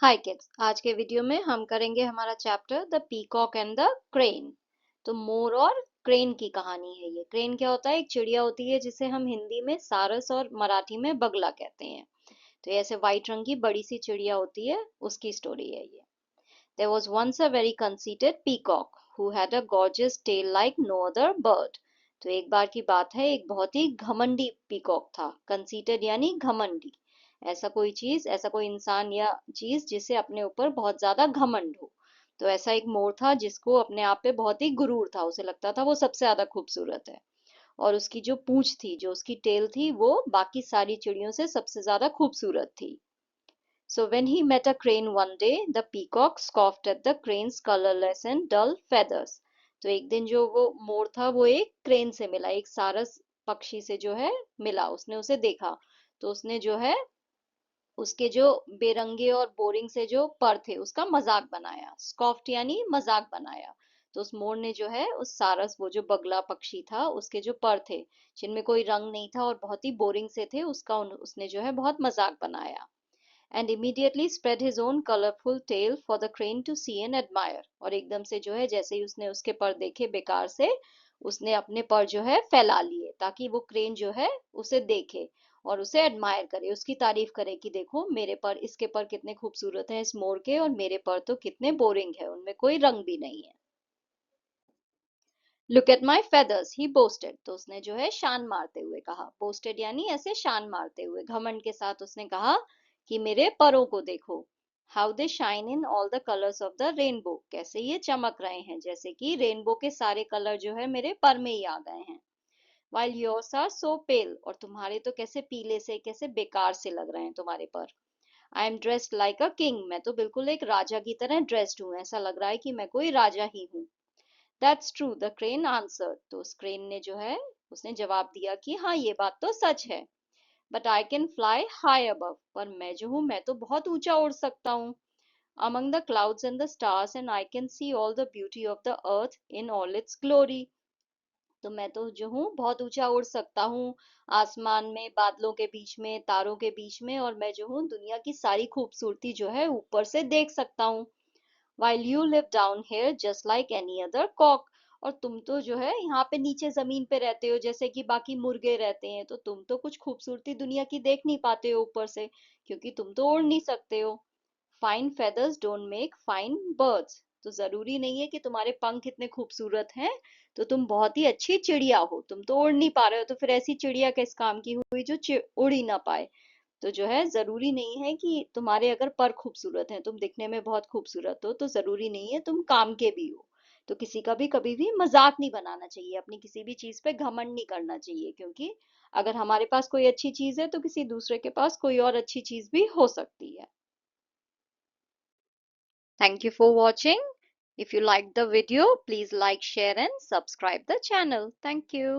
हाय kids, आज के video में हम करेंगे हमारा chapter the peacock and the crane. तो मोर और क्रेन की कहानी है ये। क्रेन क्या होता है? एक चिड़िया होती है जिसे हम हिंदी में सारस और मराठी में बगला कहते हैं। तो ये ऐसे व्हाइट रंग की बड़ी सी चिड़िया होती है, उसकी स्टोरी है ये। There was once a very conceited peacock who had a gorgeous tail like no other bird. तो एक बार की बात है, एक बहुत ही घमंडी पीकॉक था। कंसीटेड यानी घमंडी। ऐसा कोई चीज, ऐसा कोई इंसान या चीज जिसे अपने ऊपर बहुत ज्यादा घमंड हो। तो ऐसा एक मोर था जिसको अपने आप पे बहुत ही गुरूर था। उसे लगता था वो सबसे ज्यादा खूबसूरत है। और उसकी जो पूंछ थी, जो उसकी टेल थी, वो बाकी सारी चिड़ियों से सबसे ज्यादा खूबसूरत थी। So when he met a crane one day, the peacock scoffed at the crane's colorless and dull feathers. तो एक दिन जो वो मोर था वो एक क्रेन से मिला, एक सारस पक्षी से जो है मिला। उसने उसे देखा तो उसने जो है उसके जो बेरंगे और बोरिंग से जो पर थे उसका मजाक बनाया। स्कॉफ्ट यानी मजाक बनाया। तो उस मोर ने जो है उस सारस, वो जो बगला पक्षी था, उसके जो पर थे जिनमें कोई रंग नहीं था और बहुत ही बोरिंग से थे, उसका उसने जो है बहुत मजाक बनाया। And immediately spread his own colorful tail for the crane to see and admire. और एकदम से जो है, जैसे ही उसने उसके पर देखे बेकार से, उसने अपने पर जो है फैला लिए ताकि वो क्रेन जो है उसे देखे और उसे एडमायर करे, उसकी तारीफ करे कि देखो मेरे पर, इसके पर कितने खूबसूरत हैं इस मोर के, और मेरे पर तो कितने बोरिंग है, उनमें कोई रंग भी नहीं है। Look at my feathers he boasted. तो उसने जो है शान मारते हुए कहा। बोस्टेड यानी ऐसे शान मारते हुए, घमंड के साथ उसने कहा कि मेरे परों को देखो। How they shine in all the colours of the rainbow. कैसे ये चमक रहे हैं जैसे कि रेनबो के सारे कलर जो है मेरे पर में ही आ गए हैं। वाइल योर्स आर सो पेल। और तुम्हारे तो कैसे पीले से, कैसे बेकार से लग रहे हैं तुम्हारे पर। I am dressed like a king. मैं तो बिल्कुल एक राजा की तरह ड्रेस्ड हूँ, ऐसा लग रहा है कि मैं कोई राजा ही हूँ। That's true the crane answer. तो उस क्रेन ने जो है उसने जवाब दिया कि हाँ, ये बात तो सच है। But I can fly high above. पर मैं जो हूँ, मैं तो बहुत ऊंचा उड़ सकता हूँ। Among the clouds and the stars and I can see all the beauty of the earth in all it's glory. तो मैं तो जो हूँ बहुत ऊंचा उड़ सकता हूँ, आसमान में, बादलों के बीच में, तारों के बीच में, और मैं जो हूँ दुनिया की सारी खूबसूरती जो है ऊपर से देख सकता हूँ। while you live down here just like any other cock। और तुम तो जो है यहाँ पे नीचे जमीन पे रहते हो जैसे कि बाकी मुर्गे रहते हैं, तो तुम तो कुछ खूबसूरती दुनिया की देख नहीं पाते हो ऊपर से, क्योंकि तुम तो उड़ नहीं सकते हो। Fine feathers don't make fine birds. तो जरूरी नहीं है कि तुम्हारे पंख इतने खूबसूरत हैं तो तुम बहुत ही अच्छी चिड़िया हो। तुम तो उड़ नहीं पा रहे हो, तो फिर ऐसी चिड़िया किस काम की हुई जो उड़ ही ना पाए। तो जो है जरूरी नहीं है कि तुम्हारे अगर पर खूबसूरत हैं, तुम दिखने में बहुत खूबसूरत हो, तो जरूरी नहीं है तुम काम के भी हो। तो किसी का भी कभी भी मजाक नहीं बनाना चाहिए, अपनी किसी भी चीज पे घमंड नहीं करना चाहिए, क्योंकि अगर हमारे पास कोई अच्छी चीज है तो किसी दूसरे के पास कोई और अच्छी चीज भी हो सकती है। Thank you for watching. If you liked the video, please like, share and subscribe the channel. Thank you.